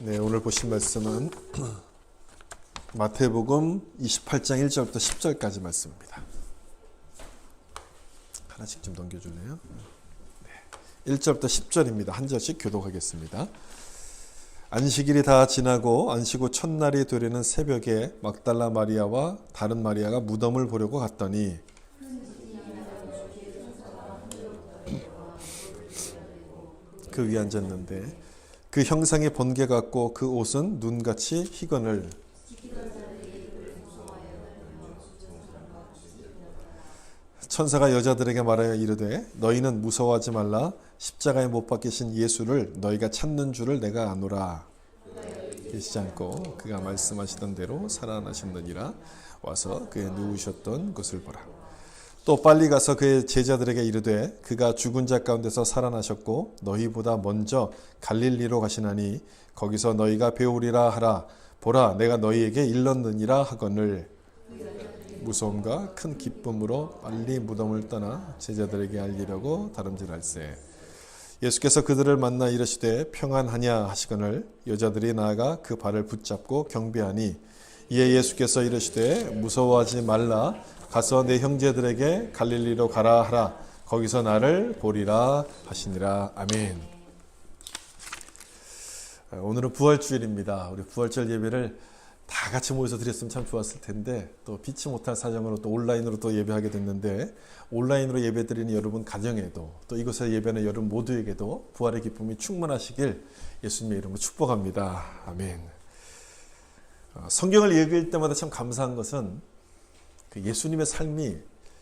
네, 오늘 보신 말씀은 마태복음 28장 1절부터 10절까지 말씀입니다. 하나씩 좀 넘겨줄래요? 네, 1절부터 10절입니다. 한 절씩 교독하겠습니다. 안식일이 다 지나고 안식 후 첫날이 되려는 새벽에 막달라 마리아와 다른 마리아가 무덤을 보려고 갔더니 그 위에 앉았는데 그 형상이 번개 같고 그 옷은 눈같이 희건을 천사가 여자들에게 말하여 이르되 너희는 무서워하지 말라 십자가에 못 박히신 예수를 너희가 찾는 줄을 내가 아노라. 계시지 않고 그가 말씀하시던 대로 살아나셨느니라. 와서 그의 누우셨던 곳을 보라. 또 빨리 가서 그의 제자들에게 이르되 그가 죽은 자 가운데서 살아나셨고 너희보다 먼저 갈릴리로 가시나니 거기서 너희가 배우리라 하라. 보라 내가 너희에게 일렀느니라 하거늘. 무서움과 큰 기쁨으로 빨리 무덤을 떠나 제자들에게 알리려고 다름질할세. 예수께서 그들을 만나 이르시되 평안하냐 하시거늘 여자들이 나아가 그 발을 붙잡고 경배하니 이에 예수께서 이르시되 무서워하지 말라. 가서 내 형제들에게 갈릴리로 가라 하라. 거기서 나를 보리라 하시니라. 아멘. 오늘은 부활주일입니다. 우리 부활절 예배를 다 같이 모여서 드렸으면 참 좋았을 텐데 또 피치 못할 사정으로 또 온라인으로 또 예배하게 됐는데 온라인으로 예배드리는 여러분 가정에도 또 이곳에 예배하는 여러분 모두에게도 부활의 기쁨이 충만하시길 예수님의 이름으로 축복합니다. 아멘. 성경을 읽을 때마다 참 감사한 것은 그 예수님의 삶이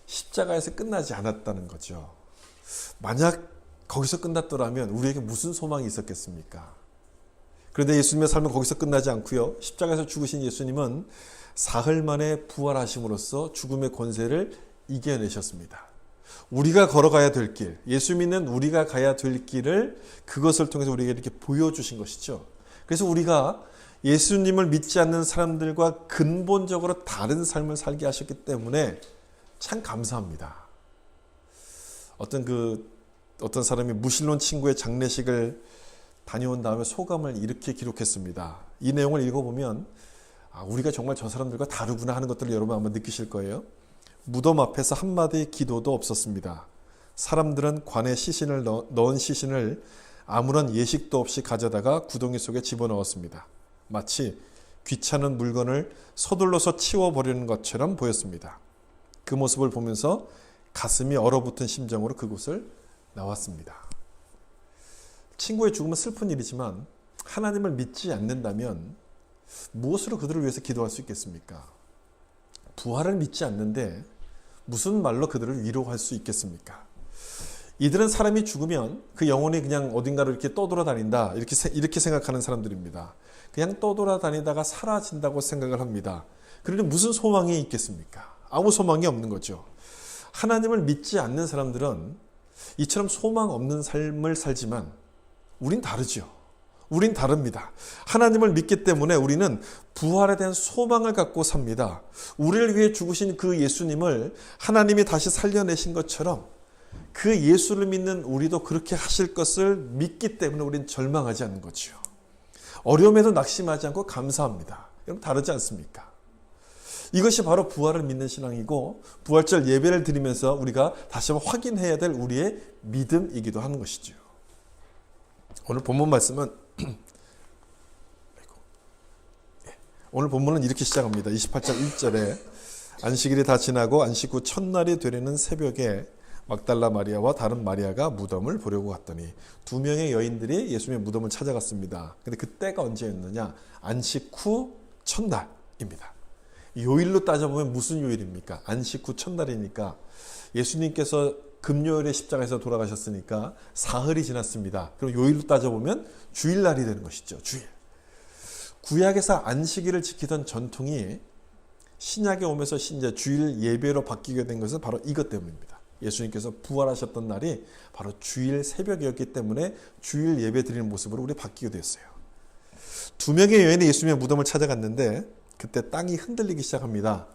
십자가에서 끝나지 않았다는 거죠. 만약 거기서 끝났더라면 우리에게 무슨 소망이 있었겠습니까? 그런데 예수님의 삶은 거기서 끝나지 않고요. 십자가에서 죽으신 예수님은 사흘 만에 부활하심으로써 죽음의 권세를 이겨내셨습니다. 우리가 걸어가야 될 길, 예수 믿는 우리가 가야 될 길을 그것을 통해서 우리에게 이렇게 보여주신 것이죠. 그래서 우리가 예수님을 믿지 않는 사람들과 근본적으로 다른 삶을 살게 하셨기 때문에 참 감사합니다. 어떤 사람이 무신론 친구의 장례식을 다녀온 다음에 소감을 이렇게 기록했습니다. 이 내용을 읽어보면 우리가 정말 저 사람들과 다르구나 하는 것들을 여러분 아마 느끼실 거예요. 무덤 앞에서 한마디의 기도도 없었습니다. 사람들은 관에 시신을 넣은 시신을 아무런 예식도 없이 가져다가 구덩이 속에 집어넣었습니다. 마치 귀찮은 물건을 서둘러서 치워버리는 것처럼 보였습니다. 그 모습을 보면서 가슴이 얼어붙은 심정으로 그곳을 나왔습니다. 친구의 죽음은 슬픈 일이지만 하나님을 믿지 않는다면 무엇으로 그들을 위해서 기도할 수 있겠습니까? 부활을 믿지 않는데 무슨 말로 그들을 위로할 수 있겠습니까? 이들은 사람이 죽으면 그 영혼이 그냥 어딘가로 이렇게 떠돌아다닌다 이렇게 생각하는 사람들입니다. 그냥 떠돌아다니다가 사라진다고 생각을 합니다. 그러니 무슨 소망이 있겠습니까? 아무 소망이 없는 거죠. 하나님을 믿지 않는 사람들은 이처럼 소망 없는 삶을 살지만 우린 다르죠. 우린 다릅니다. 하나님을 믿기 때문에 우리는 부활에 대한 소망을 갖고 삽니다. 우리를 위해 죽으신 그 예수님을 하나님이 다시 살려내신 것처럼 그 예수를 믿는 우리도 그렇게 하실 것을 믿기 때문에 우린 절망하지 않는 거죠. 어려움에도 낙심하지 않고 감사합니다. 여러분 다르지 않습니까? 이것이 바로 부활을 믿는 신앙이고 부활절 예배를 드리면서 우리가 다시 한번 확인해야 될 우리의 믿음이기도 하는 것이죠. 오늘 본문 말씀은 오늘 본문은 이렇게 시작합니다. 28장 1절에 안식일이 다 지나고 안식 후 첫날이 되려는 새벽에 막달라 마리아와 다른 마리아가 무덤을 보려고 갔더니 두 명의 여인들이 예수님의 무덤을 찾아갔습니다. 근데 그때가 언제였느냐? 안식 후 첫날입니다. 요일로 따져보면 무슨 요일입니까? 안식 후 첫날이니까 예수님께서 금요일에 십자가에서 돌아가셨으니까 사흘이 지났습니다. 그럼 요일로 따져보면 주일날이 되는 것이죠. 주일. 구약에서 안식일을 지키던 전통이 신약에 오면서 이제 주일 예배로 바뀌게 된 것은 바로 이것 때문입니다. 예수님께서 부활하셨던 날이 바로 주일 새벽이었기 때문에 주일 예배 드리는 모습으로 우리 바뀌게 됐어요. 두 명의 여인이 예수님의 무덤을 찾아갔는데 그때 땅이 흔들리기 시작합니다.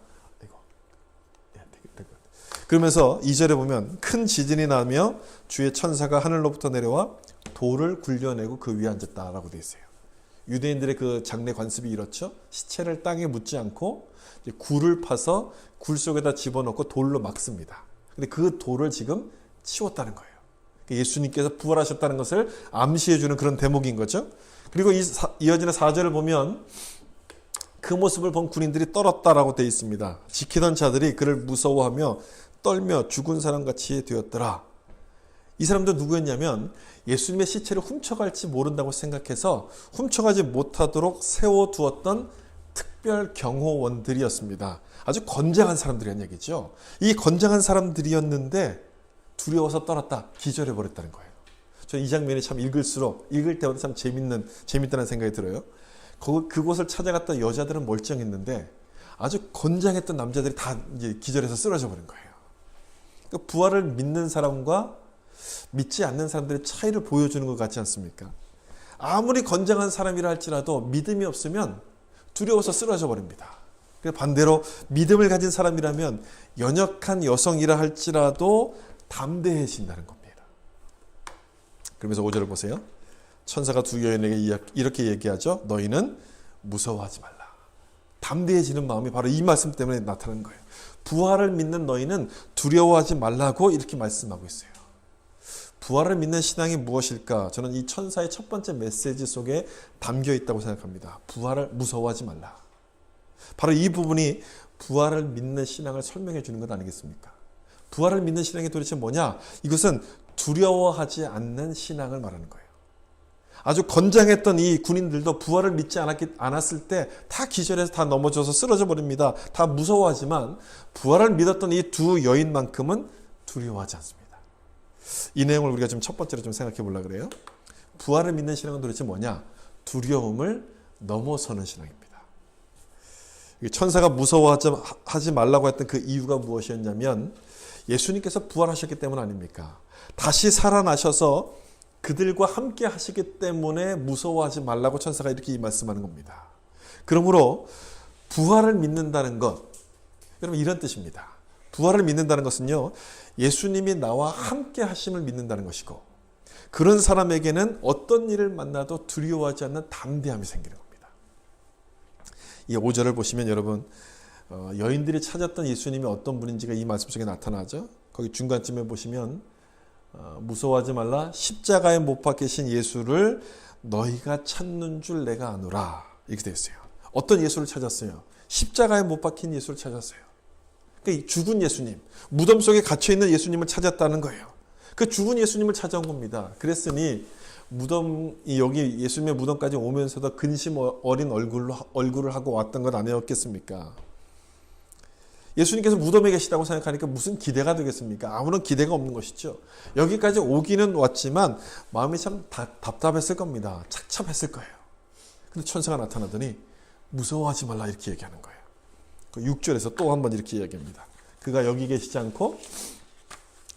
그러면서 2절에 보면 큰 지진이 나며 주의 천사가 하늘로부터 내려와 돌을 굴려내고 그 위에 앉았다라고 되어 있어요. 유대인들의 그 장례 관습이 이렇죠. 시체를 땅에 묻지 않고 이제 굴을 파서 굴 속에다 집어넣고 돌로 막습니다. 근데 그 돌을 지금 치웠다는 거예요. 예수님께서 부활하셨다는 것을 암시해주는 그런 대목인 거죠. 그리고 이어지는 4절을 보면 그 모습을 본 군인들이 떨었다라고 되어 있습니다. 지키던 자들이 그를 무서워하며 떨며 죽은 사람같이 되었더라. 이 사람도 누구였냐면 예수님의 시체를 훔쳐갈지 모른다고 생각해서 훔쳐가지 못하도록 세워두었던 특별 경호원들이었습니다. 아주 건장한 사람들이란 얘기죠. 이 건장한 사람들이었는데 두려워서 떨었다, 기절해버렸다는 거예요. 저는 이 장면이 참 읽을 때마다 참 재밌다는 생각이 들어요. 그곳을 찾아갔던 여자들은 멀쩡했는데 아주 건장했던 남자들이 다 이제 기절해서 쓰러져 버린 거예요. 그러니까 부활을 믿는 사람과 믿지 않는 사람들의 차이를 보여주는 것 같지 않습니까? 아무리 건장한 사람이라 할지라도 믿음이 없으면 두려워서 쓰러져 버립니다. 반대로 믿음을 가진 사람이라면 연약한 여성이라 할지라도 담대해진다는 겁니다. 그러면서 5절을 보세요. 천사가 두 여인에게 이렇게 얘기하죠. 너희는 무서워하지 말라. 담대해지는 마음이 바로 이 말씀 때문에 나타나는 거예요. 부활을 믿는 너희는 두려워하지 말라고 이렇게 말씀하고 있어요. 부활을 믿는 신앙이 무엇일까? 저는 이 천사의 첫 번째 메시지 속에 담겨 있다고 생각합니다. 부활을 무서워하지 말라. 바로 이 부분이 부활을 믿는 신앙을 설명해 주는 것 아니겠습니까? 부활을 믿는 신앙이 도대체 뭐냐? 이것은 두려워하지 않는 신앙을 말하는 거예요. 아주 건장했던 이 군인들도 부활을 믿지 않았을 때 다 기절해서 다 넘어져서 쓰러져 버립니다. 다 무서워하지만 부활을 믿었던 이 두 여인만큼은 두려워하지 않습니다. 이 내용을 우리가 지금 첫 번째로 좀 생각해 보려고 그래요. 부활을 믿는 신앙은 도대체 뭐냐? 두려움을 넘어서는 신앙입니다. 천사가 무서워하지 말라고 했던 그 이유가 무엇이었냐면 예수님께서 부활하셨기 때문 아닙니까? 다시 살아나셔서 그들과 함께 하시기 때문에 무서워하지 말라고 천사가 이렇게 말씀하는 겁니다. 그러므로 부활을 믿는다는 것, 여러분 이런 뜻입니다. 부활을 믿는다는 것은요, 예수님이 나와 함께 하심을 믿는다는 것이고, 그런 사람에게는 어떤 일을 만나도 두려워하지 않는 담대함이 생기는 겁니다. 이 5절을 보시면 여러분, 여인들이 찾았던 예수님이 어떤 분인지가 이 말씀 속에 나타나죠. 거기 중간쯤에 보시면 무서워하지 말라, 십자가에 못 박히신 예수를 너희가 찾는 줄 내가 아노라, 이렇게 되어 있어요. 어떤 예수를 찾았어요? 십자가에 못 박힌 예수를 찾았어요. 그러니까 죽은 예수님, 무덤 속에 갇혀있는 예수님을 찾았다는 거예요. 그 죽은 예수님을 찾아온 겁니다. 그랬으니 여기 예수님의 무덤까지 오면서도 근심 어린 얼굴을 하고 왔던 것 아니었겠습니까? 예수님께서 무덤에 계시다고 생각하니까 무슨 기대가 되겠습니까? 아무런 기대가 없는 것이죠. 여기까지 오기는 왔지만 마음이 참 답답했을 겁니다. 착잡했을 거예요. 근데 천사가 나타나더니 무서워하지 말라 이렇게 얘기하는 거예요. 6절에서 또 한 번 이렇게 이야기합니다. 그가 여기 계시지 않고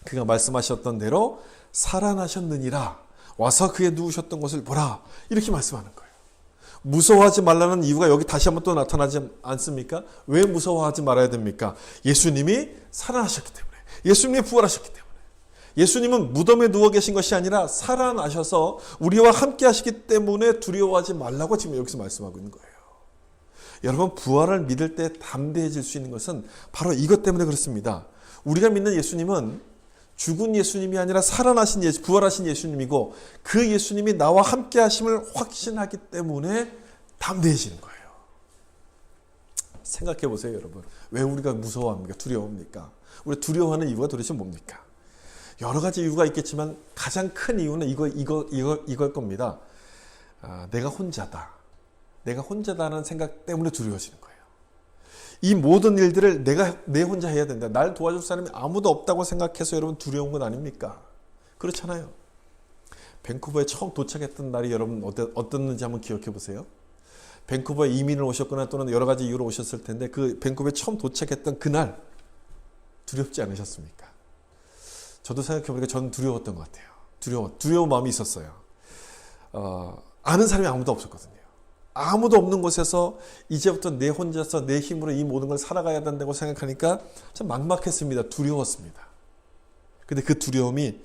그가 말씀하셨던 대로 살아나셨느니라. 와서 그의 누우셨던 곳을 보라. 이렇게 말씀하는 거예요. 무서워하지 말라는 이유가 여기 다시 한번 또 나타나지 않습니까? 왜 무서워하지 말아야 됩니까? 예수님이 살아나셨기 때문에, 예수님이 부활하셨기 때문에. 예수님은 무덤에 누워 계신 것이 아니라 살아나셔서 우리와 함께 하시기 때문에 두려워하지 말라고 지금 여기서 말씀하고 있는 거예요. 여러분, 부활을 믿을 때 담대해질 수 있는 것은 바로 이것 때문에 그렇습니다. 우리가 믿는 예수님은 죽은 예수님이 아니라 살아나신 부활하신 예수님이고, 그 예수님이 나와 함께 하심을 확신하기 때문에 담대해지는 거예요. 생각해 보세요, 여러분. 왜 우리가 무서워합니까? 두려워합니까? 우리 두려워하는 이유가 도대체 뭡니까? 여러 가지 이유가 있겠지만 가장 큰 이유는 이걸 겁니다. 내가 혼자다. 내가 혼자다는 생각 때문에 두려워지는 거예요. 이 모든 일들을 내 혼자 해야 된다. 날 도와줄 사람이 아무도 없다고 생각해서 여러분 두려운 건 아닙니까? 그렇잖아요. 밴쿠버에 처음 도착했던 날이 여러분 어땠는지 한번 기억해 보세요. 밴쿠버에 이민을 오셨거나 또는 여러 가지 이유로 오셨을 텐데 그 밴쿠버에 처음 도착했던 그날 두렵지 않으셨습니까? 저도 생각해 보니까 저는 두려웠던 것 같아요. 두려운 마음이 있었어요. 아는 사람이 아무도 없었거든요. 아무도 없는 곳에서 이제부터 내 혼자서 내 힘으로 이 모든 걸 살아가야 된다고 생각하니까 참 막막했습니다. 두려웠습니다. 근데 그 두려움이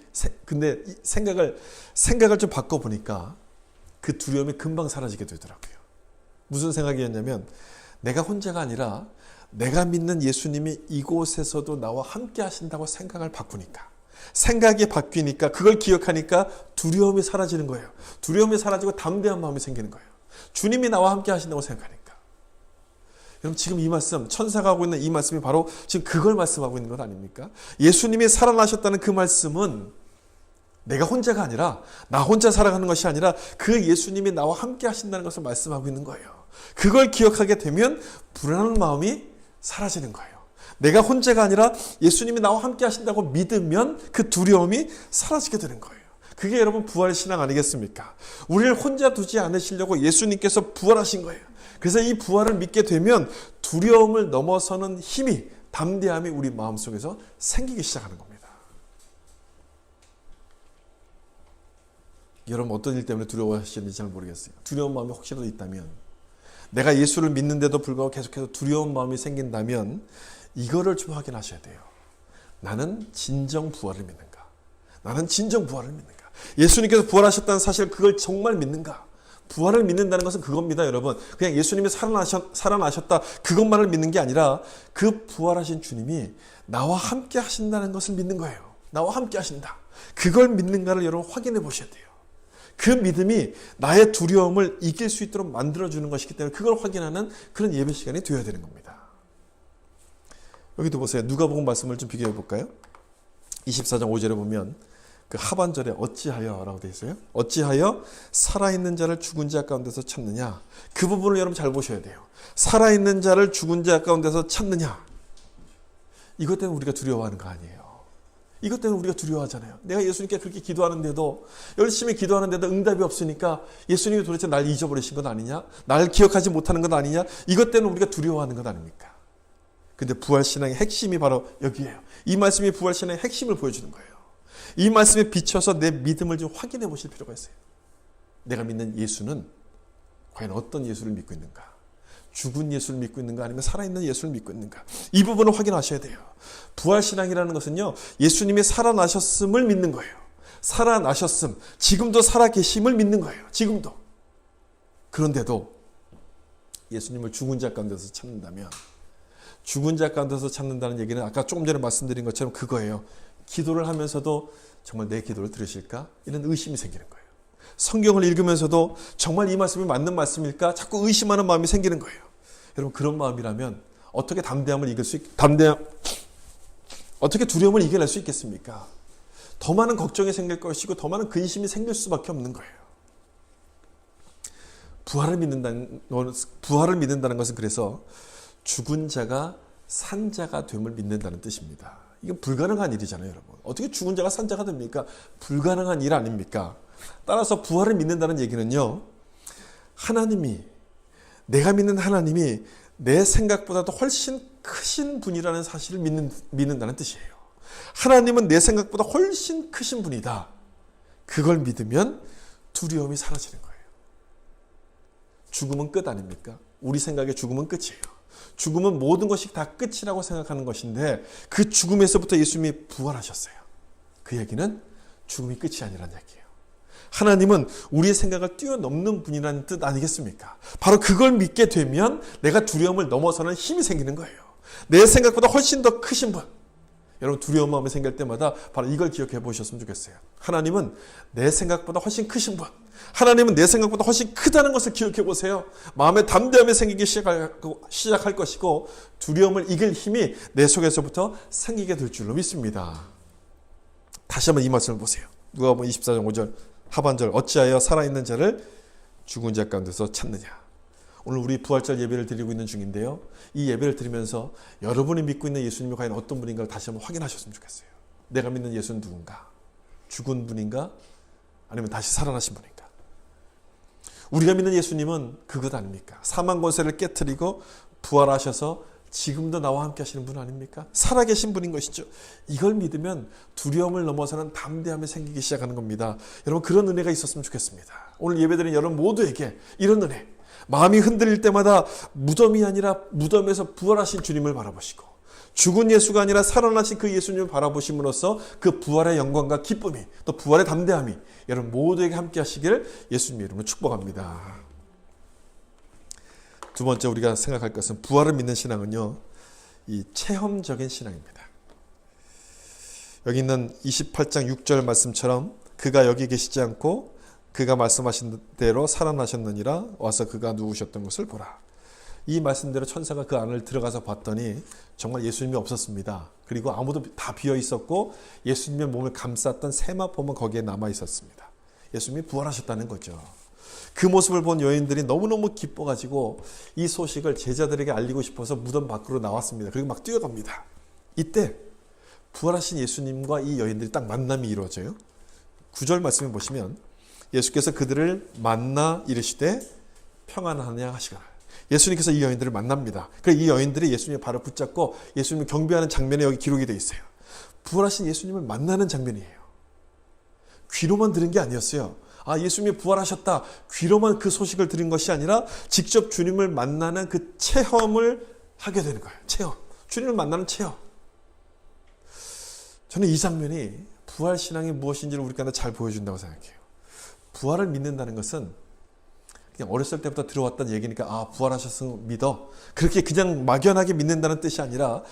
생각을 좀 바꿔보니까 그 두려움이 금방 사라지게 되더라고요. 무슨 생각이었냐면 내가 혼자가 아니라 내가 믿는 예수님이 이곳에서도 나와 함께 하신다고 생각을 바꾸니까, 생각이 바뀌니까, 그걸 기억하니까 두려움이 사라지는 거예요. 두려움이 사라지고 담대한 마음이 생기는 거예요. 주님이 나와 함께 하신다고 생각하니까. 여러분, 지금 이 말씀, 천사가 하고 있는 이 말씀이 바로 지금 그걸 말씀하고 있는 것 아닙니까? 예수님이 살아나셨다는 그 말씀은 내가 혼자가 아니라, 나 혼자 살아가는 것이 아니라 그 예수님이 나와 함께 하신다는 것을 말씀하고 있는 거예요. 그걸 기억하게 되면 불안한 마음이 사라지는 거예요. 내가 혼자가 아니라 예수님이 나와 함께 하신다고 믿으면 그 두려움이 사라지게 되는 거예요. 그게 여러분 부활의 신앙 아니겠습니까? 우리를 혼자 두지 않으시려고 예수님께서 부활하신 거예요. 그래서 이 부활을 믿게 되면 두려움을 넘어서는 힘이, 담대함이 우리 마음속에서 생기기 시작하는 겁니다. 여러분, 어떤 일 때문에 두려워하시는지 잘 모르겠어요. 두려운 마음이 혹시라도 있다면, 내가 예수를 믿는데도 불구하고 계속해서 두려운 마음이 생긴다면 이거를 좀 확인하셔야 돼요. 나는 진정 부활을 믿는가? 나는 진정 부활을 믿는가? 예수님께서 부활하셨다는 사실, 그걸 정말 믿는가? 부활을 믿는다는 것은 그겁니다, 여러분. 그냥 예수님이 살아나셨다, 그것만을 믿는 게 아니라 그 부활하신 주님이 나와 함께 하신다는 것을 믿는 거예요. 나와 함께 하신다. 그걸 믿는가를 여러분 확인해 보셔야 돼요. 그 믿음이 나의 두려움을 이길 수 있도록 만들어주는 것이기 때문에 그걸 확인하는 그런 예배 시간이 되어야 되는 겁니다. 여기도 보세요. 누가복음 말씀을 좀 비교해 볼까요? 24장 5절에 보면 그 하반절에 어찌하여 라고 되어 있어요. 어찌하여 살아있는 자를 죽은 자 가운데서 찾느냐. 그 부분을 여러분 잘 보셔야 돼요. 살아있는 자를 죽은 자 가운데서 찾느냐. 이것 때문에 우리가 두려워하는 거 아니에요. 이것 때문에 우리가 두려워하잖아요. 내가 예수님께 그렇게 기도하는데도, 열심히 기도하는데도 응답이 없으니까 예수님이 도대체 날 잊어버리신 것 아니냐? 날 기억하지 못하는 것 아니냐? 이것 때문에 우리가 두려워하는 것 아닙니까? 근데 부활신앙의 핵심이 바로 여기에요. 이 말씀이 부활신앙의 핵심을 보여주는 거예요. 이 말씀에 비춰서 내 믿음을 좀 확인해 보실 필요가 있어요. 내가 믿는 예수는 과연 어떤 예수를 믿고 있는가? 죽은 예수를 믿고 있는가? 아니면 살아있는 예수를 믿고 있는가? 이 부분을 확인하셔야 돼요. 부활신앙이라는 것은요, 예수님이 살아나셨음을 믿는 거예요. 살아나셨음, 지금도 살아계심을 믿는 거예요. 지금도. 그런데도 예수님을 죽은 자 가운데서 찾는다면, 죽은 자 가운데서 찾는다는 얘기는 아까 조금 전에 말씀드린 것처럼 그거예요. 기도를 하면서도 정말 내 기도를 들으실까? 이런 의심이 생기는 거예요. 성경을 읽으면서도 정말 이 말씀이 맞는 말씀일까? 자꾸 의심하는 마음이 생기는 거예요. 여러분, 그런 마음이라면 어떻게 어떻게 두려움을 이겨낼 수 있겠습니까? 더 많은 걱정이 생길 것이고 더 많은 근심이 생길 수밖에 없는 거예요. 부활을 믿는다는 것은 그래서 죽은 자가 산 자가 됨을 믿는다는 뜻입니다. 이건 불가능한 일이잖아요, 여러분. 어떻게 죽은 자가 산 자가 됩니까? 불가능한 일 아닙니까? 따라서 부활을 믿는다는 얘기는요, 내가 믿는 하나님이 내 생각보다도 훨씬 크신 분이라는 사실을 믿는다는 뜻이에요. 하나님은 내 생각보다 훨씬 크신 분이다. 그걸 믿으면 두려움이 사라지는 거예요. 죽음은 끝 아닙니까? 우리 생각에 죽음은 끝이에요. 죽음은 모든 것이 다 끝이라고 생각하는 것인데 그 죽음에서부터 예수님이 부활하셨어요. 그 얘기는 죽음이 끝이 아니라는 얘기예요. 하나님은 우리의 생각을 뛰어넘는 분이라는 뜻 아니겠습니까? 바로 그걸 믿게 되면 내가 두려움을 넘어서는 힘이 생기는 거예요. 내 생각보다 훨씬 더 크신 분. 여러분, 두려운 마음이 생길 때마다 바로 이걸 기억해 보셨으면 좋겠어요. 하나님은 내 생각보다 훨씬 크신 분. 하나님은 내 생각보다 훨씬 크다는 것을 기억해 보세요. 마음에 담대함이 생기기 시작할 것이고 두려움을 이길 힘이 내 속에서부터 생기게 될 줄로 믿습니다. 다시 한번 이 말씀을 보세요. 누가복음 24장 5절 하반절, 어찌하여 살아있는 자를 죽은 자 가운데서 찾느냐. 오늘 우리 부활절 예배를 드리고 있는 중인데요, 이 예배를 드리면서 여러분이 믿고 있는 예수님이 과연 어떤 분인가를 다시 한번 확인하셨으면 좋겠어요. 내가 믿는 예수는 누군가? 죽은 분인가? 아니면 다시 살아나신 분인가? 우리가 믿는 예수님은 그것 아닙니까? 사망 권세를 깨트리고 부활하셔서 지금도 나와 함께 하시는 분 아닙니까? 살아계신 분인 것이죠. 이걸 믿으면 두려움을 넘어서는 담대함이 생기기 시작하는 겁니다. 여러분, 그런 은혜가 있었으면 좋겠습니다. 오늘 예배드린 여러분 모두에게 이런 은혜, 마음이 흔들릴 때마다 무덤이 아니라 무덤에서 부활하신 주님을 바라보시고 죽은 예수가 아니라 살아나신 그 예수님을 바라보심으로써 그 부활의 영광과 기쁨이, 또 부활의 담대함이 여러분 모두에게 함께 하시기를 예수님의 이름으로 축복합니다. 두 번째 우리가 생각할 것은, 부활을 믿는 신앙은요, 이 체험적인 신앙입니다. 여기 있는 28장 6절 말씀처럼 그가 여기 계시지 않고 그가 말씀하신 대로 살아나셨느니라, 와서 그가 누우셨던 것을 보라. 이 말씀대로 천사가 그 안을 들어가서 봤더니 정말 예수님이 없었습니다. 그리고 아무도 다 비어 있었고 예수님의 몸을 감쌌던 세마포만 거기에 남아 있었습니다. 예수님이 부활하셨다는 거죠. 그 모습을 본 여인들이 너무너무 기뻐가지고 이 소식을 제자들에게 알리고 싶어서 무덤 밖으로 나왔습니다. 그리고 막 뛰어갑니다. 이때 부활하신 예수님과 이 여인들이 딱 만남이 이루어져요. 9절 말씀에 보시면 예수께서 그들을 만나 이르시되 평안하냐 하시거라. 예수님께서 이 여인들을 만납니다. 그래서 이 여인들이 예수님의 발을 붙잡고 예수님을 경배하는 장면이 여기 기록이 되어 있어요. 부활하신 예수님을 만나는 장면이에요. 귀로만 들은 게 아니었어요. 아, 예수님이 부활하셨다. 귀로만 그 소식을 들은 것이 아니라 직접 주님을 만나는 그 체험을 하게 되는 거예요. 체험. 주님을 만나는 체험. 저는 이 장면이 부활신앙이 무엇인지를 우리한테 잘 보여준다고 생각해요. 부활을 믿는다는 것은 그냥 어렸을 때부터 들어왔던 얘기니까, 아, 부활하셔서 믿어. 그렇게 그냥 막연하게 믿는다는 뜻이 아니라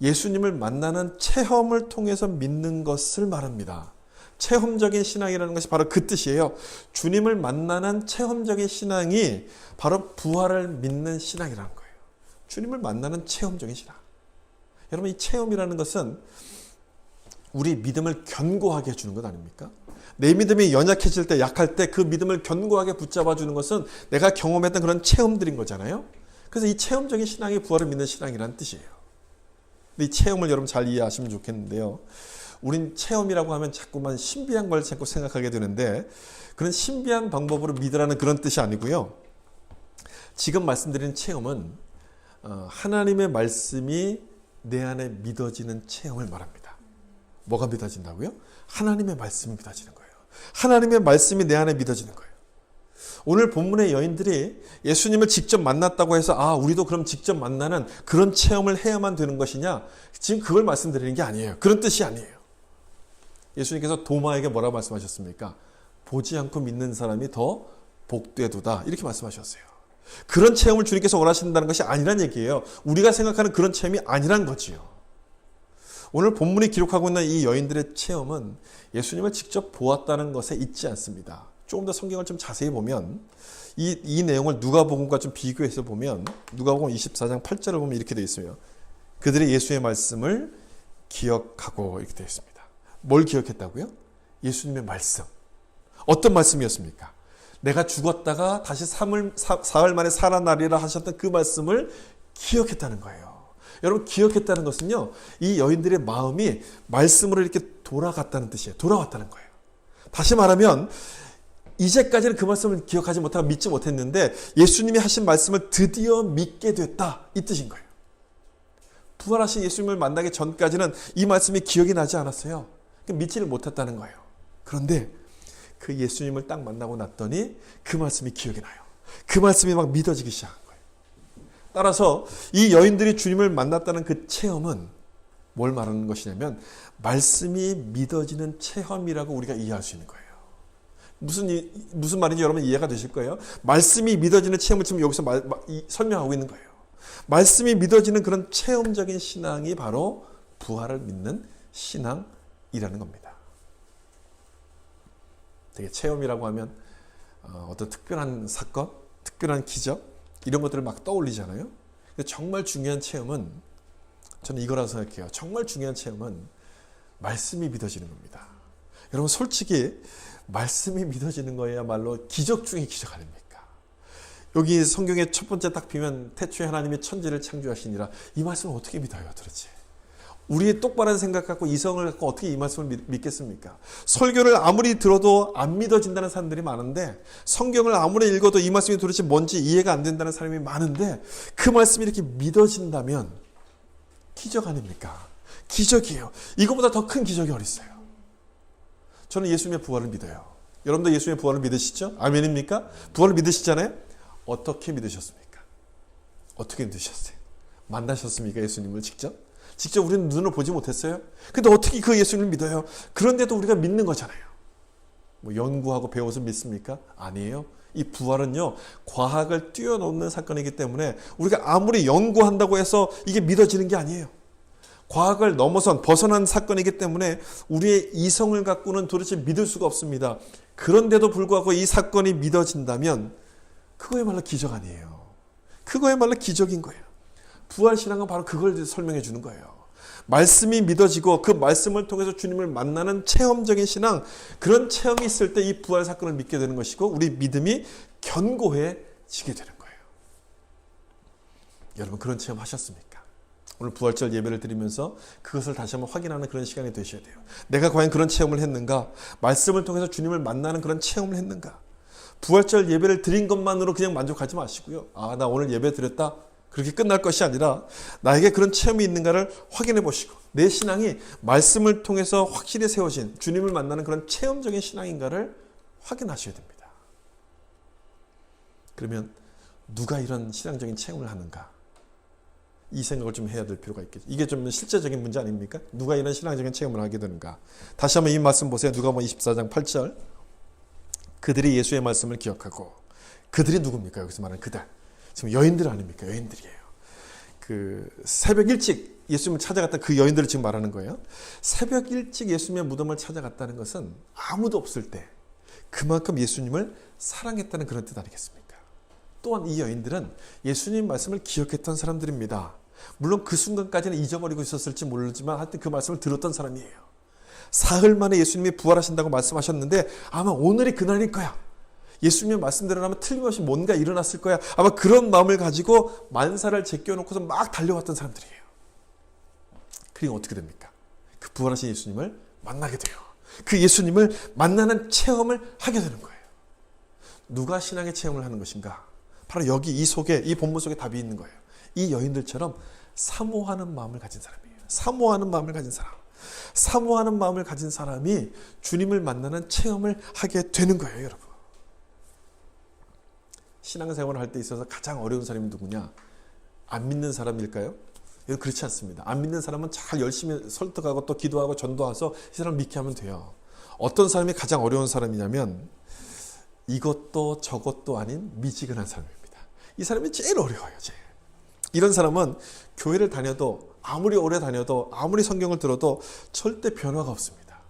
예수님을 만나는 체험을 통해서 믿는 것을 말합니다. 체험적인 신앙이라는 것이 바로 그 뜻이에요. 주님을 만나는 체험적인 신앙이 바로 부활을 믿는 신앙이라는 거예요. 주님을 만나는 체험적인 신앙. 여러분, 이 체험이라는 것은 우리 믿음을 견고하게 해주는 것 아닙니까? 내 믿음이 연약해질 때, 약할 때 그 믿음을 견고하게 붙잡아주는 것은 내가 경험했던 그런 체험들인 거잖아요. 그래서 이 체험적인 신앙이 부활을 믿는 신앙이라는 뜻이에요. 근데 이 체험을 여러분 잘 이해하시면 좋겠는데요. 우린 체험이라고 하면 자꾸만 신비한 걸 자꾸 생각하게 되는데, 그런 신비한 방법으로 믿으라는 그런 뜻이 아니고요. 지금 말씀드리는 체험은 하나님의 말씀이 내 안에 믿어지는 체험을 말합니다. 뭐가 믿어진다고요? 하나님의 말씀이 믿어지는 거예요. 하나님의 말씀이 내 안에 믿어지는 거예요. 오늘 본문의 여인들이 예수님을 직접 만났다고 해서, 아, 우리도 그럼 직접 만나는 그런 체험을 해야만 되는 것이냐? 지금 그걸 말씀드리는 게 아니에요. 그런 뜻이 아니에요. 예수님께서 도마에게 뭐라고 말씀하셨습니까? 보지 않고 믿는 사람이 더 복되도다. 이렇게 말씀하셨어요. 그런 체험을 주님께서 원하신다는 것이 아니란 얘기예요. 우리가 생각하는 그런 체험이 아니란 거지요. 오늘 본문이 기록하고 있는 이 여인들의 체험은 예수님을 직접 보았다는 것에 있지 않습니다. 조금 더 성경을 좀 자세히 보면 이 내용을 누가복음과 좀 비교해서 보면 누가복음 24장 8절을 보면 이렇게 되어 있어요. 그들이 예수의 말씀을 기억하고 이렇게 되어 있습니다. 뭘 기억했다고요? 예수님의 말씀. 어떤 말씀이었습니까? 내가 죽었다가 다시 사흘 만에 살아나리라 하셨던 그 말씀을 기억했다는 거예요. 여러분, 기억했다는 것은요, 이 여인들의 마음이 말씀으로 이렇게 돌아갔다는 뜻이에요. 돌아왔다는 거예요. 다시 말하면 이제까지는 그 말씀을 기억하지 못하고 믿지 못했는데 예수님이 하신 말씀을 드디어 믿게 됐다, 이 뜻인 거예요. 부활하신 예수님을 만나기 전까지는 이 말씀이 기억이 나지 않았어요. 믿지를 못했다는 거예요. 그런데 그 예수님을 딱 만나고 났더니 그 말씀이 기억이 나요. 그 말씀이 막 믿어지기 시작한 거예요. 따라서 이 여인들이 주님을 만났다는 그 체험은 뭘 말하는 것이냐면 말씀이 믿어지는 체험이라고 우리가 이해할 수 있는 거예요. 무슨 말인지 여러분 이해가 되실 거예요. 말씀이 믿어지는 체험을 지금 여기서 설명하고 있는 거예요. 말씀이 믿어지는 그런 체험적인 신앙이 바로 부활을 믿는 신앙이라는 겁니다. 되게 체험이라고 하면 어떤 특별한 사건, 특별한 기적 이런 것들을 막 떠올리잖아요. 근데 정말 중요한 체험은, 저는 이거라고 생각해요. 정말 중요한 체험은 말씀이 믿어지는 겁니다. 여러분, 솔직히 말씀이 믿어지는 거야말로 기적 중의 기적 아닙니까? 여기 성경의 첫 번째 딱 비면 태초에 하나님이 천지를 창조하시니라, 이 말씀을 어떻게 믿어요 도대체? 우리의 똑바른 생각 갖고 이성을 갖고 어떻게 이 말씀을 믿겠습니까? 설교를 아무리 들어도 안 믿어진다는 사람들이 많은데, 성경을 아무리 읽어도 이 말씀이 도대체 뭔지 이해가 안 된다는 사람이 많은데, 그 말씀이 이렇게 믿어진다면 기적 아닙니까? 기적이에요. 이거보다 더 큰 기적이 어디 있어요? 저는 예수님의 부활을 믿어요. 여러분도 예수님의 부활을 믿으시죠? 아멘입니까? 부활을 믿으시잖아요? 어떻게 믿으셨습니까? 어떻게 믿으셨어요? 만나셨습니까? 예수님을 직접? 직접 우리는 눈으로 보지 못했어요. 근데 어떻게 그 예수님을 믿어요? 그런데도 우리가 믿는 거잖아요. 뭐 연구하고 배워서 믿습니까? 아니에요. 이 부활은요, 과학을 뛰어넘는 사건이기 때문에 우리가 아무리 연구한다고 해서 이게 믿어지는 게 아니에요. 과학을 넘어선 벗어난 사건이기 때문에 우리의 이성을 갖고는 도대체 믿을 수가 없습니다. 그런데도 불구하고 이 사건이 믿어진다면 그거야말로 기적 아니에요. 그거야말로 기적인 거예요. 부활신앙은 바로 그걸 설명해 주는 거예요. 말씀이 믿어지고 그 말씀을 통해서 주님을 만나는 체험적인 신앙, 그런 체험이 있을 때 이 부활 사건을 믿게 되는 것이고 우리 믿음이 견고해지게 되는 거예요. 여러분 그런 체험 하셨습니까? 오늘 부활절 예배를 드리면서 그것을 다시 한번 확인하는 그런 시간이 되셔야 돼요. 내가 과연 그런 체험을 했는가? 말씀을 통해서 주님을 만나는 그런 체험을 했는가? 부활절 예배를 드린 것만으로 그냥 만족하지 마시고요. 아, 나 오늘 예배 드렸다. 그렇게 끝날 것이 아니라 나에게 그런 체험이 있는가를 확인해 보시고 내 신앙이 말씀을 통해서 확실히 세워진 주님을 만나는 그런 체험적인 신앙인가를 확인하셔야 됩니다. 그러면 누가 이런 신앙적인 체험을 하는가? 이 생각을 좀 해야 될 필요가 있겠죠. 이게 좀 실제적인 문제 아닙니까? 누가 이런 신앙적인 체험을 하게 되는가? 다시 한번 이 말씀 보세요. 누가복음 24장 8절. 그들이 예수의 말씀을 기억하고, 그들이 누굽니까? 여기서 말하는 그들. 지금 여인들 아닙니까? 여인들이에요. 그 새벽 일찍 예수님을 찾아갔던 그 여인들을 지금 말하는 거예요. 새벽 일찍 예수님의 무덤을 찾아갔다는 것은 아무도 없을 때 그만큼 예수님을 사랑했다는 그런 뜻 아니겠습니까? 또한 이 여인들은 예수님 말씀을 기억했던 사람들입니다. 물론 그 순간까지는 잊어버리고 있었을지 모르지만 하여튼 그 말씀을 들었던 사람이에요. 사흘 만에 예수님이 부활하신다고 말씀하셨는데 아마 오늘이 그날일 거야. 예수님의 말씀대로라면 틀림없이 뭔가 일어났을 거야. 아마 그런 마음을 가지고 만사를 제껴놓고서 막 달려왔던 사람들이에요. 그리고 어떻게 됩니까? 그 부활하신 예수님을 만나게 돼요. 그 예수님을 만나는 체험을 하게 되는 거예요. 누가 신앙의 체험을 하는 것인가? 바로 여기 이 속에, 이 본문 속에 답이 있는 거예요. 이 여인들처럼 사모하는 마음을 가진 사람이에요. 사모하는 마음을 가진 사람. 사모하는 마음을 가진 사람이 주님을 만나는 체험을 하게 되는 거예요, 여러분. 신앙생활을 할 때 있어서 가장 어려운 사람이 누구냐? 안 믿는 사람일까요? 그렇지 않습니다. 안 믿는 사람은 잘 열심히 설득하고 또 기도하고 전도해서 이 사람을 믿게 하면 돼요. 어떤 사람이 가장 어려운 사람이냐면 이것도 저것도 아닌 미지근한 사람입니다. 이 사람이 제일 어려워요. 제일. 이런 사람은 교회를 다녀도 아무리 오래 다녀도 아무리 성경을 들어도 절대 변화가 없습니다.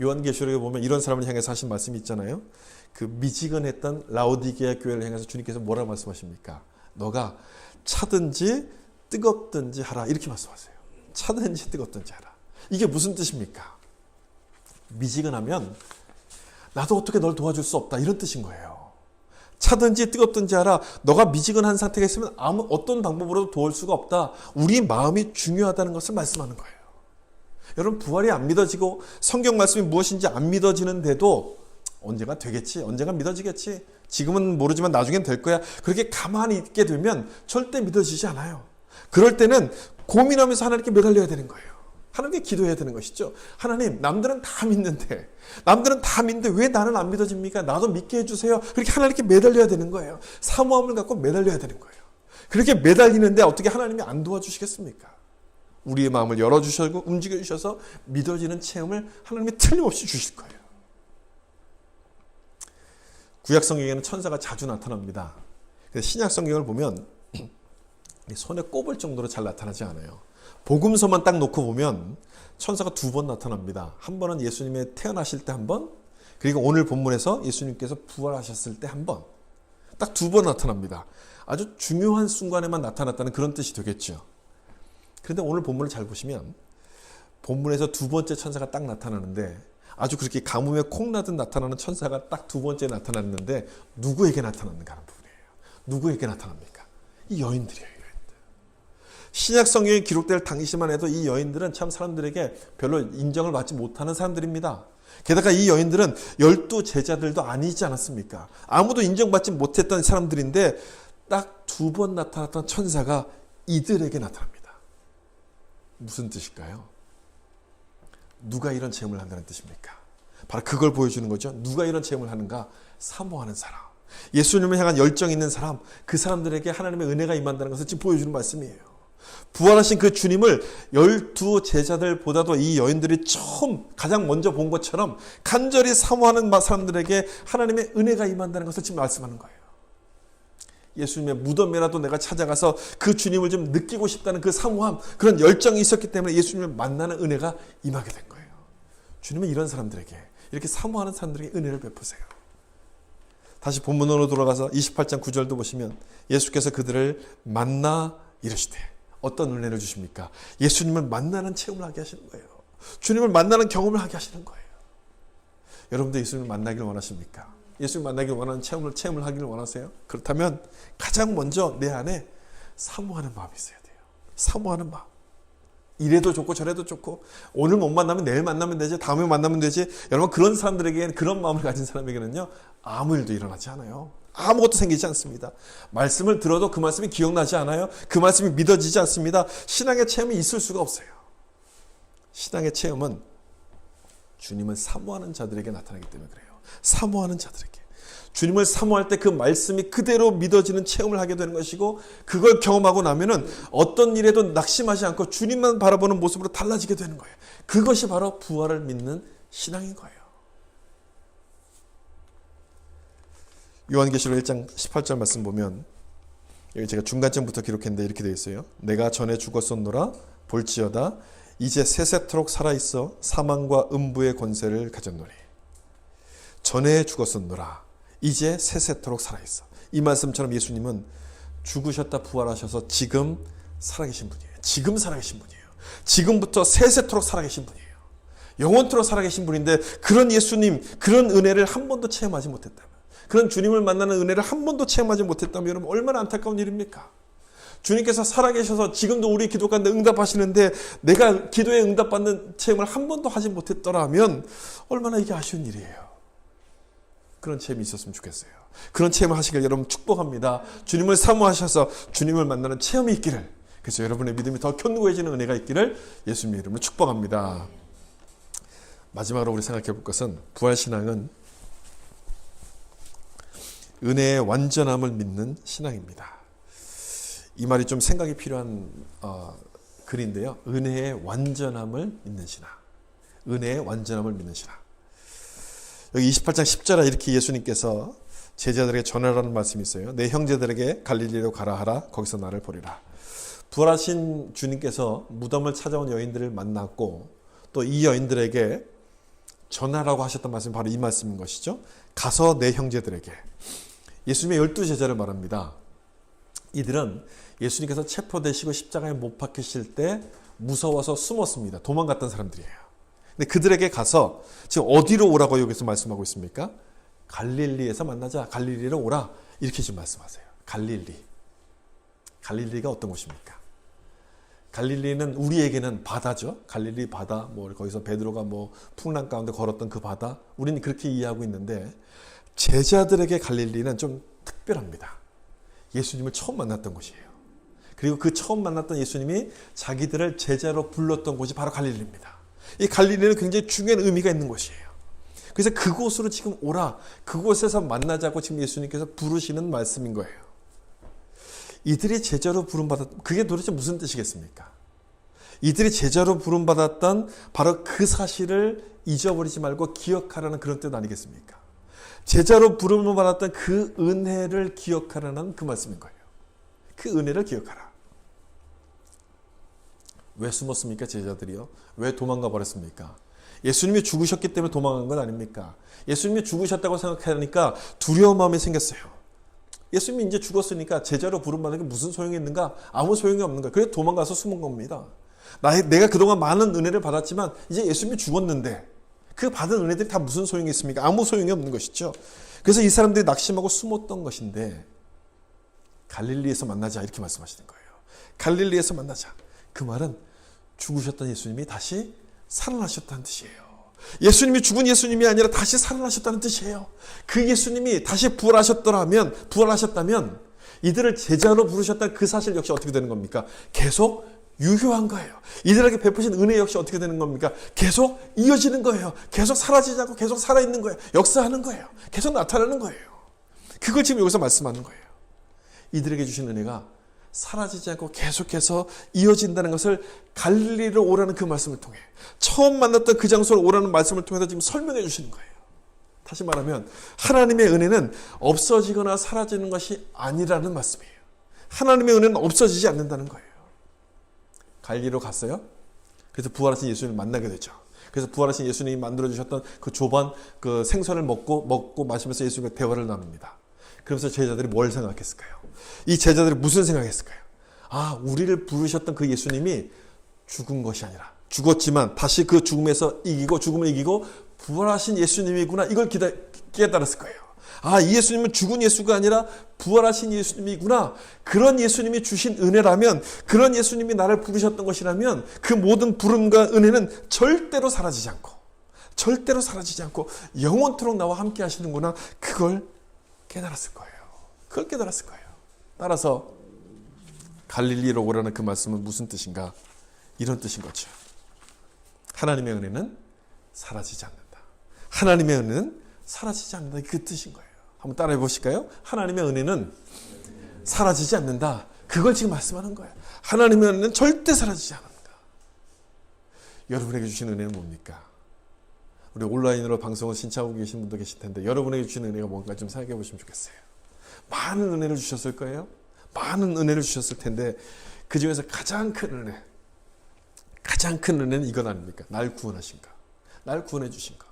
요한계시록에 보면 이런 사람을 향해서 하신 말씀이 있잖아요. 그 미지근했던 라오디게아 교회를 향해서 주님께서 뭐라고 말씀하십니까? 너가 차든지 뜨겁든지 하라. 이렇게 말씀하세요. 차든지 뜨겁든지 하라. 이게 무슨 뜻입니까? 미지근하면 나도 어떻게 널 도와줄 수 없다. 이런 뜻인 거예요. 차든지 뜨겁든지 하라. 너가 미지근한 상태가 있으면 아무 어떤 방법으로도 도울 수가 없다. 우리 마음이 중요하다는 것을 말씀하는 거예요. 여러분 부활이 안 믿어지고 성경 말씀이 무엇인지 안 믿어지는데도 언젠가 되겠지. 언젠가 믿어지겠지. 지금은 모르지만 나중엔 될 거야. 그렇게 가만히 있게 되면 절대 믿어지지 않아요. 그럴 때는 고민하면서 하나님께 매달려야 되는 거예요. 하나님께 기도해야 되는 것이죠. 하나님, 남들은 다 믿는데 왜 나는 안 믿어집니까? 나도 믿게 해주세요. 그렇게 하나님께 매달려야 되는 거예요. 사모함을 갖고 매달려야 되는 거예요. 그렇게 매달리는데 어떻게 하나님이 안 도와주시겠습니까? 우리의 마음을 열어주시고 움직여주셔서 믿어지는 체험을 하나님이 틀림없이 주실 거예요. 구약 성경에는 천사가 자주 나타납니다. 신약 성경을 보면 손에 꼽을 정도로 잘 나타나지 않아요. 복음서만 딱 놓고 보면 천사가 2번 나타납니다. 한 번은 예수님의 태어나실 때 한 번, 그리고 오늘 본문에서 예수님께서 부활하셨을 때 한 번, 딱 2번 나타납니다. 아주 중요한 순간에만 나타났다는 그런 뜻이 되겠죠. 그런데 오늘 본문을 잘 보시면 본문에서 2번째 천사가 딱 나타나는데 아주 그렇게 가뭄에 콩나듯 나타나는 천사가 딱 2번째 나타났는데 누구에게 나타났는가 하는 부분이에요. 누구에게 나타납니까? 이 여인들이에요. 신약 성경에 기록될 당시만 해도 이 여인들은 참 사람들에게 별로 인정을 받지 못하는 사람들입니다. 게다가 이 여인들은 12 제자들도 아니지 않았습니까? 아무도 인정받지 못했던 사람들인데 딱 2번 나타났던 천사가 이들에게 나타납니다. 무슨 뜻일까요? 누가 이런 체험을 한다는 뜻입니까? 바로 그걸 보여주는 거죠. 누가 이런 체험을 하는가? 사모하는 사람. 예수님을 향한 열정이 있는 사람, 그 사람들에게 하나님의 은혜가 임한다는 것을 지금 보여주는 말씀이에요. 부활하신 그 주님을 12 제자들보다도 이 여인들이 가장 먼저 본 것처럼 간절히 사모하는 사람들에게 하나님의 은혜가 임한다는 것을 지금 말씀하는 거예요. 예수님의 무덤이라도 내가 찾아가서 그 주님을 좀 느끼고 싶다는 그 사모함, 그런 열정이 있었기 때문에 예수님을 만나는 은혜가 임하게 된 거예요. 주님은 이런 사람들에게, 이렇게 사모하는 사람들에게 은혜를 베푸세요. 다시 본문으로 돌아가서 28장 9절도 보시면 예수께서 그들을 만나 이르시되, 어떤 은혜를 주십니까? 예수님을 만나는 체험을 하게 하시는 거예요. 주님을 만나는 경험을 하게 하시는 거예요. 여러분도 예수님을 만나기를 원하십니까? 예수님 만나기를 원하는 체험을 하기를 원하세요? 그렇다면 가장 먼저 내 안에 사모하는 마음이 있어야 돼요. 사모하는 마음. 이래도 좋고 저래도 좋고, 오늘 못 만나면 내일 만나면 되지, 다음에 만나면 되지. 여러분, 그런 사람들에게는, 그런 마음을 가진 사람에게는요, 아무 일도 일어나지 않아요. 아무것도 생기지 않습니다. 말씀을 들어도 그 말씀이 기억나지 않아요. 그 말씀이 믿어지지 않습니다. 신앙의 체험이 있을 수가 없어요. 신앙의 체험은 주님을 사모하는 자들에게 나타나기 때문에 그래요. 사모하는 자들에게. 주님을 사모할 때 그 말씀이 그대로 믿어지는 체험을 하게 되는 것이고, 그걸 경험하고 나면은 어떤 일에도 낙심하지 않고 주님만 바라보는 모습으로 달라지게 되는 거예요. 그것이 바로 부활을 믿는 신앙인 거예요. 요한계시록 1장 18절 말씀 보면, 여기 제가 중간쯤부터 기록했는데 이렇게 되어 있어요. 내가 전에 죽었었노라 볼지어다 이제 세세토록 살아있어 사망과 음부의 권세를 가졌노니. 전에 죽었었노라 이제 세세토록 살아있어. 이 말씀처럼 예수님은 죽으셨다 부활하셔서 지금 살아계신 분이에요. 지금 살아계신 분이에요. 지금부터 세세토록 살아계신 분이에요. 영원토록 살아계신 분인데, 그런 예수님, 그런 은혜를 한 번도 체험하지 못했다면, 그런 주님을 만나는 은혜를 한 번도 체험하지 못했다면 여러분, 얼마나 안타까운 일입니까? 주님께서 살아계셔서 지금도 우리 기도 가운데 응답하시는데 내가 기도에 응답받는 체험을 한 번도 하지 못했더라면 얼마나 이게 아쉬운 일이에요. 그런 체험이 있었으면 좋겠어요. 그런 체험을 하시길 여러분 축복합니다. 주님을 사모하셔서 주님을 만나는 체험이 있기를, 그래서 여러분의 믿음이 더 견고해지는 은혜가 있기를 예수님의 이름으로 축복합니다. 마지막으로 우리 생각해 볼 것은, 부활신앙은 은혜의 완전함을 믿는 신앙입니다. 이 말이 좀 생각이 필요한 글인데요. 은혜의 완전함을 믿는 신앙. 은혜의 완전함을 믿는 신앙. 여기 28장 10절에 이렇게 예수님께서 제자들에게 전하라는 말씀이 있어요. 내 형제들에게 갈릴리로 가라 하라. 거기서 나를 보리라. 부활하신 주님께서 무덤을 찾아온 여인들을 만났고, 또 이 여인들에게 전하라고 하셨던 말씀이 바로 이 말씀인 것이죠. 가서 내 형제들에게. 예수님의 12제자를 말합니다. 이들은 예수님께서 체포되시고 십자가에 못 박히실 때 무서워서 숨었습니다. 도망갔던 사람들이에요. 근데 그들에게 가서 지금 어디로 오라고 여기서 말씀하고 있습니까? 갈릴리에서 만나자. 갈릴리로 오라. 이렇게 지금 말씀하세요. 갈릴리. 갈릴리가 어떤 곳입니까? 갈릴리는 우리에게는 바다죠. 갈릴리 바다. 거기서 베드로가 풍랑 가운데 걸었던 그 바다. 우리는 그렇게 이해하고 있는데, 제자들에게 갈릴리는 좀 특별합니다. 예수님을 처음 만났던 곳이에요. 그리고 그 처음 만났던 예수님이 자기들을 제자로 불렀던 곳이 바로 갈릴리입니다. 이 갈릴리는 굉장히 중요한 의미가 있는 곳이에요. 그래서 그곳으로 지금 오라, 그곳에서 만나자고 지금 예수님께서 부르시는 말씀인 거예요. 이들이 제자로 부름받았던, 그게 도대체 무슨 뜻이겠습니까? 이들이 제자로 부름받았던 바로 그 사실을 잊어버리지 말고 기억하라는 그런 뜻 아니겠습니까? 제자로 부름을 받았던 그 은혜를 기억하라는 그 말씀인 거예요. 그 은혜를 기억하라. 왜 숨었습니까? 제자들이요. 왜 도망가 버렸습니까? 예수님이 죽으셨기 때문에 도망간 건 아닙니까? 예수님이 죽으셨다고 생각하니까 두려운 마음이 생겼어요. 예수님이 이제 죽었으니까 제자로 부름받는 게 무슨 소용이 있는가? 아무 소용이 없는 거예요. 그래서 도망가서 숨은 겁니다. 내가 그동안 많은 은혜를 받았지만 이제 예수님이 죽었는데 그 받은 은혜들이 다 무슨 소용이 있습니까? 아무 소용이 없는 것이죠. 그래서 이 사람들이 낙심하고 숨었던 것인데, 갈릴리에서 만나자 이렇게 말씀하시는 거예요. 갈릴리에서 만나자. 그 말은 죽으셨던 예수님이 다시 살아나셨다는 뜻이에요. 예수님이 죽은 예수님이 아니라 다시 살아나셨다는 뜻이에요. 그 예수님이 다시 부활하셨다면 이들을 제자로 부르셨다는 그 사실 역시 어떻게 되는 겁니까? 계속 유효한 거예요. 이들에게 베푸신 은혜 역시 어떻게 되는 겁니까? 계속 이어지는 거예요. 계속 사라지지 않고 계속 살아있는 거예요. 역사하는 거예요. 계속 나타나는 거예요. 그걸 지금 여기서 말씀하는 거예요. 이들에게 주신 은혜가 사라지지 않고 계속해서 이어진다는 것을 갈릴리로 오라는 그 말씀을 통해, 처음 만났던 그 장소로 오라는 말씀을 통해서 지금 설명해 주시는 거예요. 다시 말하면 하나님의 은혜는 없어지거나 사라지는 것이 아니라는 말씀이에요. 하나님의 은혜는 없어지지 않는다는 거예요. 갈릴리로 갔어요. 그래서 부활하신 예수님을 만나게 되죠. 그래서 부활하신 예수님이 만들어주셨던 그 조반 그 생선을 먹고 마시면서 예수님과 대화를 나눕니다. 그러면서 제자들이 뭘 생각했을까요? 이 제자들이 무슨 생각했을까요? 아, 우리를 부르셨던 그 예수님이 죽은 것이 아니라, 죽었지만 다시 그 죽음에서 이기고, 죽음을 이기고 부활하신 예수님이구나, 이걸 깨달았을 거예요. 아, 이 예수님은 죽은 예수가 아니라 부활하신 예수님이구나. 그런 예수님이 주신 은혜라면, 그런 예수님이 나를 부르셨던 것이라면 그 모든 부름과 은혜는 절대로 사라지지 않고 영원토록 나와 함께 하시는구나. 그걸 깨달았을 거예요. 그걸 깨달았을 거예요. 따라서 갈릴리로 오라는 그 말씀은 무슨 뜻인가? 이런 뜻인 거죠. 하나님의 은혜는 사라지지 않는다. 하나님의 은혜는 사라지지 않는다. 그 뜻인 거예요. 한번 따라해 보실까요? 하나님의 은혜는 사라지지 않는다. 그걸 지금 말씀하는 거예요. 하나님의 은혜는 절대 사라지지 않는다. 여러분에게 주신 은혜는 뭡니까? 우리 온라인으로 방송을 신청하고 계신 분도 계실 텐데, 여러분에게 주신 은혜가 뭔가 좀 생각해 보시면 좋겠어요. 많은 은혜를 주셨을 거예요. 많은 은혜를 주셨을 텐데, 그 중에서 가장 큰 은혜는 이건 아닙니까? 날 구원하신 거. 날 구원해 주신 거.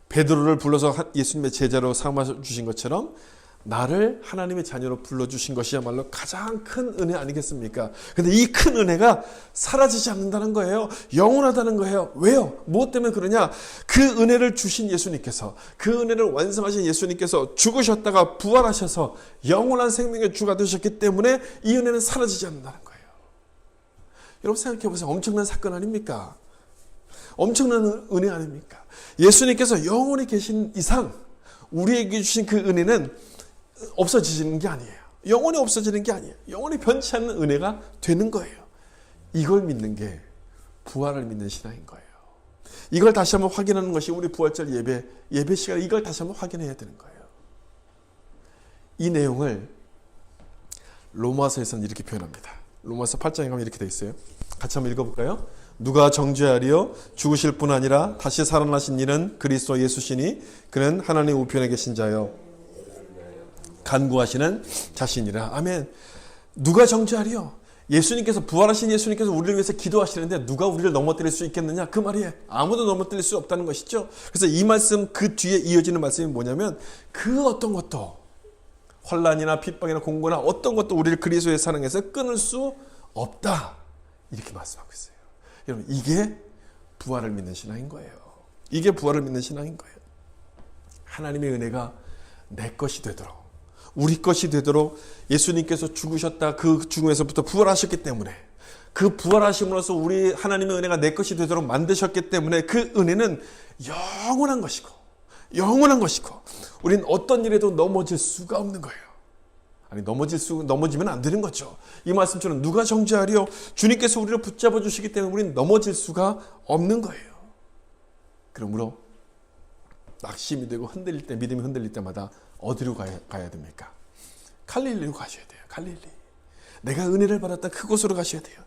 베드로를 불러서 예수님의 제자로 삼아 주신 것처럼 나를 하나님의 자녀로 불러주신 것이야말로 가장 큰 은혜 아니겠습니까? 근데 이 큰 은혜가 사라지지 않는다는 거예요. 영원하다는 거예요. 왜요? 무엇 때문에 그러냐? 그 은혜를 주신 예수님께서, 그 은혜를 완성하신 예수님께서 죽으셨다가 부활하셔서 영원한 생명의 주가 되셨기 때문에 이 은혜는 사라지지 않는다는 거예요. 여러분 생각해 보세요. 엄청난 사건 아닙니까? 엄청난 은혜 아닙니까? 예수님께서 영원히 계신 이상 우리에게 주신 그 은혜는 없어지는 게 아니에요. 영원히 없어지는 게 아니에요. 영원히 변치 않는 은혜가 되는 거예요. 이걸 믿는 게 부활을 믿는 신앙인 거예요. 이걸 다시 한번 확인하는 것이 우리 부활절 예배 시간에 이걸 다시 한번 확인해야 되는 거예요. 이 내용을 로마서에서는 이렇게 표현합니다. 로마서 8장에 가면 이렇게 되어 있어요. 같이 한번 읽어볼까요? 누가 정죄하리요? 죽으실 뿐 아니라 다시 살아나신 이는 그리스도 예수시니 그는 하나님 우편에 계신 자요 간구하시는 자신이라. 아멘. 누가 정죄하리요? 예수님께서, 부활하신 예수님께서 우리를 위해서 기도하시는데 누가 우리를 넘어뜨릴 수 있겠느냐? 그 말이에요. 아무도 넘어뜨릴 수 없다는 것이죠. 그래서 이 말씀 그 뒤에 이어지는 말씀이 뭐냐면, 그 어떤 것도, 환난이나 핍박이나 공고나 어떤 것도 우리를 그리스도의 사랑에서 끊을 수 없다. 이렇게 말씀하고 있어요. 여러분, 이게 부활을 믿는 신앙인 거예요. 이게 부활을 믿는 신앙인 거예요. 하나님의 은혜가 내 것이 되도록, 우리 것이 되도록 예수님께서 죽으셨다 그 죽음에서부터 부활하셨기 때문에, 그 부활하심으로써 우리 하나님의 은혜가 내 것이 되도록 만드셨기 때문에 그 은혜는 영원한 것이고 우린 어떤 일에도 넘어질 수가 없는 거예요. 아니, 넘어지면 안 되는 거죠. 이 말씀처럼 누가 정죄하리요? 주님께서 우리를 붙잡아 주시기 때문에 우리는 넘어질 수가 없는 거예요. 그러므로 낙심이 되고 흔들릴 때, 믿음이 흔들릴 때마다 어디로 가야 됩니까? 갈릴리로 가셔야 돼요. 갈릴리. 내가 은혜를 받았던 그곳으로 가셔야 돼요.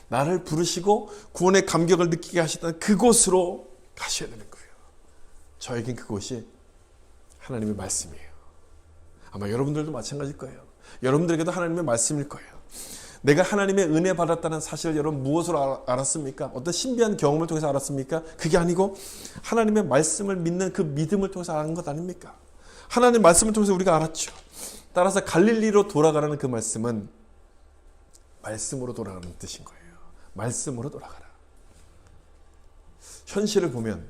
나를 부르시고 구원의 감격을 느끼게 하셨던 그곳으로 가셔야 되는 거예요. 저에겐 그곳이 하나님의 말씀이에요. 아마 여러분들도 마찬가지일 거예요. 여러분들에게도 하나님의 말씀일 거예요. 내가 하나님의 은혜 받았다는 사실을 여러분 무엇으로 알았습니까? 어떤 신비한 경험을 통해서 알았습니까? 그게 아니고 하나님의 말씀을 믿는 그 믿음을 통해서 아는 것 아닙니까? 하나님의 말씀을 통해서 우리가 알았죠. 따라서 갈릴리로 돌아가라는 그 말씀은 말씀으로 돌아가는 뜻인 거예요. 말씀으로 돌아가라. 현실을 보면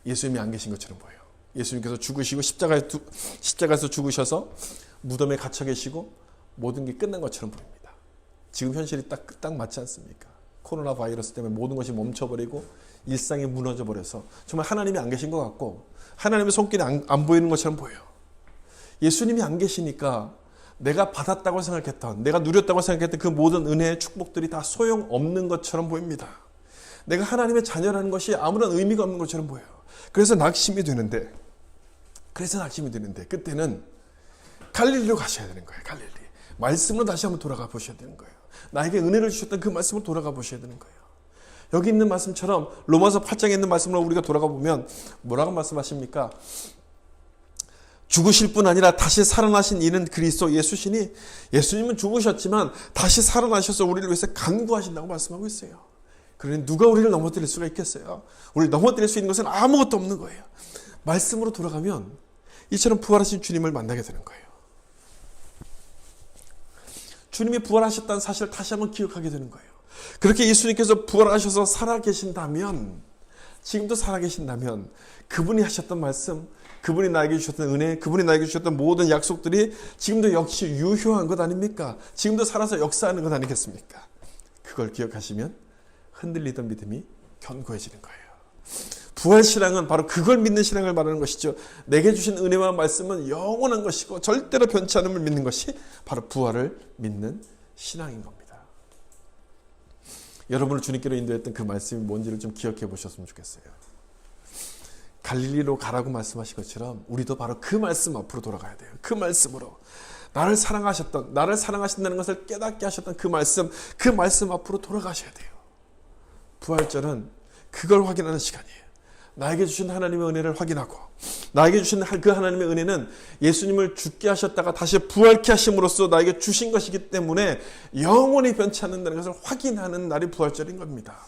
예수님이 안 계신 것처럼 보여요. 예수님께서 죽으시고 십자가에서 죽으셔서 무덤에 갇혀 계시고 모든 게 끝난 것처럼 보입니다. 지금 현실이 딱 맞지 않습니까? 코로나 바이러스 때문에 모든 것이 멈춰버리고 일상이 무너져 버려서 정말 하나님이 안 계신 것 같고 하나님의 손길이 안 보이는 것처럼 보여요. 예수님이 안 계시니까 내가 받았다고 생각했던, 내가 누렸다고 생각했던 그 모든 은혜의 축복들이 다 소용없는 것처럼 보입니다. 내가 하나님의 자녀라는 것이 아무런 의미가 없는 것처럼 보여요. 그래서 낙심이 되는데 그때는 갈릴리로 가셔야 되는 거예요. 갈릴리. 말씀으로 다시 한번 돌아가 보셔야 되는 거예요. 나에게 은혜를 주셨던 그 말씀으로 돌아가 보셔야 되는 거예요. 여기 있는 말씀처럼 로마서 8장에 있는 말씀으로 우리가 돌아가 보면 뭐라고 말씀하십니까? 죽으실 뿐 아니라 다시 살아나신 이는 그리스도 예수시니, 예수님은 죽으셨지만 다시 살아나셔서 우리를 위해서 간구하신다고 말씀하고 있어요. 그러니 누가 우리를 넘어뜨릴 수가 있겠어요? 우리를 넘어뜨릴 수 있는 것은 아무것도 없는 거예요. 말씀으로 돌아가면 이처럼 부활하신 주님을 만나게 되는 거예요. 주님이 부활하셨다는 사실을 다시 한번 기억하게 되는 거예요. 그렇게 예수님께서 부활하셔서 살아계신다면, 지금도 살아계신다면 그분이 하셨던 말씀, 그분이 나에게 주셨던 은혜, 그분이 나에게 주셨던 모든 약속들이 지금도 역시 유효한 것 아닙니까? 지금도 살아서 역사하는 것 아니겠습니까? 그걸 기억하시면 흔들리던 믿음이 견고해지는 거예요. 부활신앙은 바로 그걸 믿는 신앙을 말하는 것이죠. 내게 주신 은혜와 말씀은 영원한 것이고 절대로 변치 않음을 믿는 것이 바로 부활을 믿는 신앙인 겁니다. 여러분을 주님께로 인도했던 그 말씀이 뭔지를 좀 기억해 보셨으면 좋겠어요. 갈릴리로 가라고 말씀하신 것처럼 우리도 바로 그 말씀 앞으로 돌아가야 돼요. 그 말씀으로 나를 사랑하신다는 것을 깨닫게 하셨던 그 말씀 앞으로 돌아가셔야 돼요. 부활절은 그걸 확인하는 시간이에요. 나에게 주신 하나님의 은혜를 확인하고, 나에게 주신 그 하나님의 은혜는 예수님을 죽게 하셨다가 다시 부활케 하심으로써 나에게 주신 것이기 때문에 영원히 변치 않는다는 것을 확인하는 날이 부활절인 겁니다.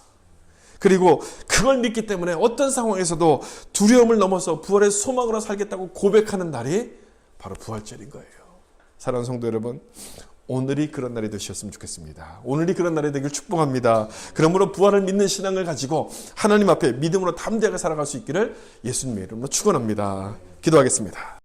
그리고 그걸 믿기 때문에 어떤 상황에서도 두려움을 넘어서 부활의 소망으로 살겠다고 고백하는 날이 바로 부활절인 거예요. 사랑하는 성도 여러분, 오늘이 그런 날이 되셨으면 좋겠습니다. 오늘이 그런 날이 되길 축복합니다. 그러므로 부활을 믿는 신앙을 가지고 하나님 앞에 믿음으로 담대하게 살아갈 수 있기를 예수님의 이름으로 축원합니다. 기도하겠습니다.